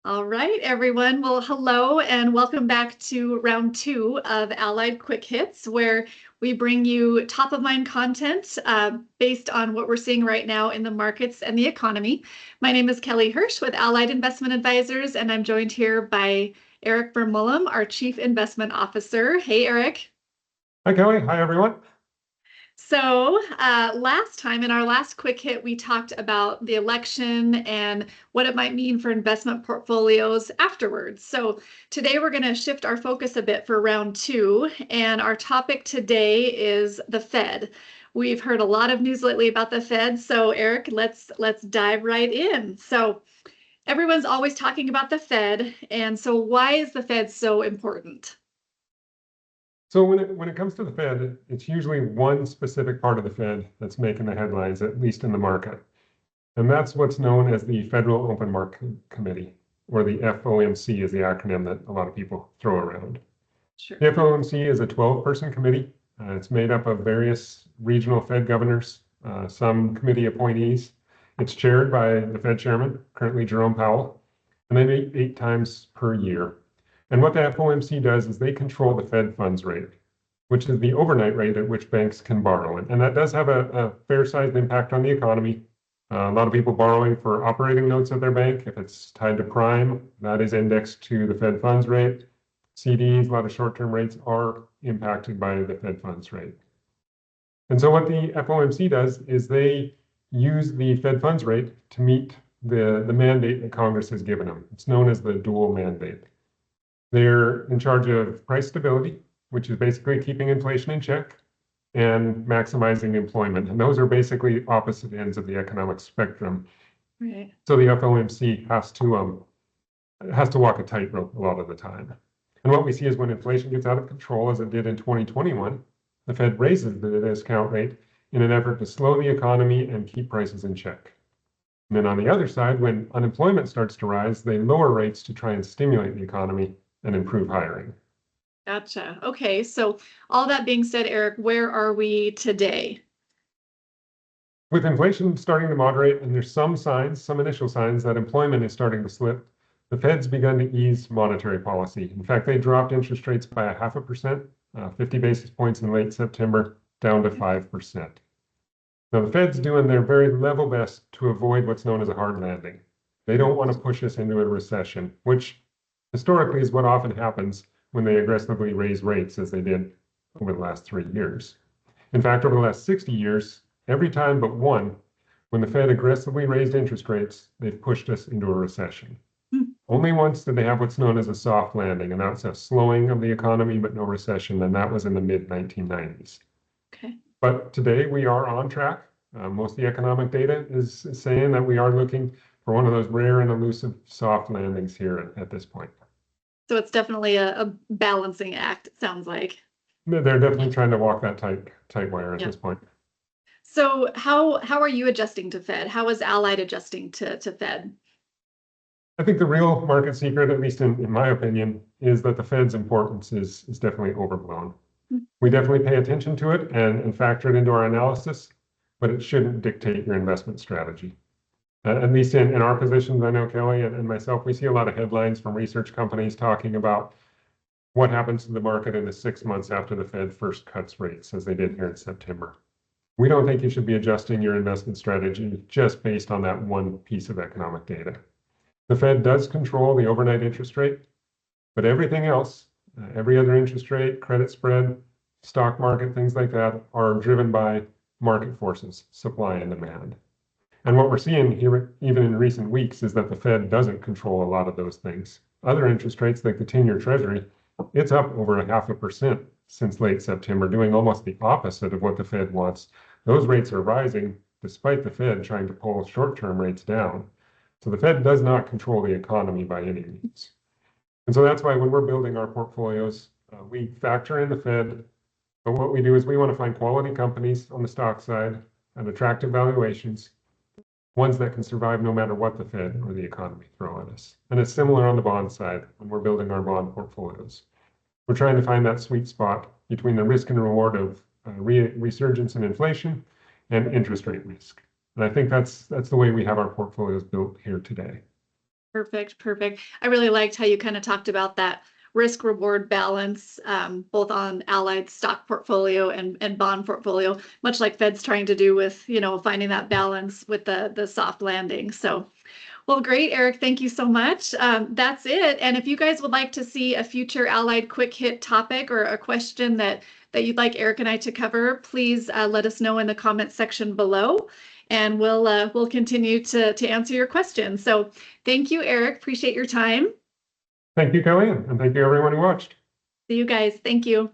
All right, everyone. Well, hello and welcome back to round two of Allied Quick Hits, where we bring you top of mind content based on what we're seeing right now in the markets and the economy. My name is Kellie Hirsch with Allied Investment Advisors, and I'm joined here by Eric Vermulm, our Chief Investment Officer. Hey, Eric. Hi, Kelly. Hi, everyone. So last time in our last quick hit, we talked about the election and what it might mean for investment portfolios afterwards. So today we're going to shift our focus a bit for round two. And our topic today is the Fed. We've heard a lot of news lately about the Fed. So Eric, let's dive right in. So everyone's always talking about the Fed. And so why is the Fed so important? So when it comes to the Fed, it's usually one specific part of the Fed that's making the headlines, at least in the market. And that's what's known as the Federal Open Market Committee, or the FOMC is the acronym that a lot of people throw around. Sure. The FOMC is a 12-person committee. It's made up of various regional Fed governors, some committee appointees. It's chaired by the Fed chairman, currently Jerome Powell, and they meet 8 times per year. And what the FOMC does is they control the Fed funds rate, which is the overnight rate at which banks can borrow. And that does have a fair-sized impact on the economy. A lot of people borrowing for operating notes at their bank. If it's tied to prime, that is indexed to the Fed funds rate. CDs, a lot of short-term rates are impacted by the Fed funds rate. And so what the FOMC does is they use the Fed funds rate to meet the mandate that Congress has given them. It's known as the dual mandate. They're in charge of price stability, which is basically keeping inflation in check, and maximizing employment. And those are basically opposite ends of the economic spectrum. Right. So the FOMC has to walk a tightrope a lot of the time. And what we see is when inflation gets out of control, as it did in 2021, the Fed raises the discount rate in an effort to slow the economy and keep prices in check. And then on the other side, when unemployment starts to rise, they lower rates to try and stimulate the economy and improve hiring. Gotcha. Okay, so all that being said, Eric, where are we today? With inflation starting to moderate, and there's some initial signs that employment is starting to slip, the Fed's begun to ease monetary policy. In fact, they dropped interest rates by 0.5%, 50 basis points in late September, down to 5%. Now, the Fed's doing their very level best to avoid what's known as a hard landing. They don't want to push us into a recession, which historically is what often happens when they aggressively raise rates, as they did over the last 3 years. In fact, over the last 60 years, every time but one, when the Fed aggressively raised interest rates, they've pushed us into a recession. Only once did they have what's known as a soft landing, and that's a slowing of the economy, but no recession, and that was in the mid-1990s. Okay. But today we are on track. Most of the economic data is saying that we are looking for one of those rare and elusive soft landings here at this point. So it's definitely a balancing act, it sounds like. They're definitely trying to walk that tight wire at this point. So how are you adjusting to Fed? How is Allied adjusting to Fed? I think the real market secret, at least in my opinion, is that the Fed's importance is definitely overblown. We definitely pay attention to it and factor it into our analysis, but it shouldn't dictate your investment strategy. At least in our positions, I know Kelly and myself, we see a lot of headlines from research companies talking about what happens to the market in the 6 months after the Fed first cuts rates, as they did here in September. We don't think you should be adjusting your investment strategy just based on that one piece of economic data. The Fed does control the overnight interest rate, but everything else, every other interest rate, credit spread, stock market, things like that, are driven by market forces, supply and demand. And what we're seeing here, even in recent weeks, is that the Fed doesn't control a lot of those things. Other interest rates, like the 10-year Treasury, it's up over 0.5% since late September, doing almost the opposite of what the Fed wants. Those rates are rising despite the Fed trying to pull short-term rates down. So the Fed does not control the economy by any means. And so that's why when we're building our portfolios, we factor in the Fed, but what we do is we want to find quality companies on the stock side at attractive valuations, ones that can survive no matter what the Fed or the economy throw at us. And it's similar on the bond side when we're building our bond portfolios. We're trying to find that sweet spot between the risk and reward of resurgence in inflation and interest rate risk. And I think that's the way we have our portfolios built here today. Perfect, perfect. I really liked how you kind of talked about that risk reward balance, both on Allied stock portfolio and bond portfolio, much like Fed's trying to do with, finding that balance with the soft landing. So, well, great, Eric. Thank you so much. That's it. And if you guys would like to see a future Allied quick hit topic or a question that you'd like Eric and I to cover, please let us know in the comments section below, and we'll continue to answer your questions. So thank you, Eric. Appreciate your time. Thank you, Kelly, and thank you everyone who watched. See you guys. Thank you.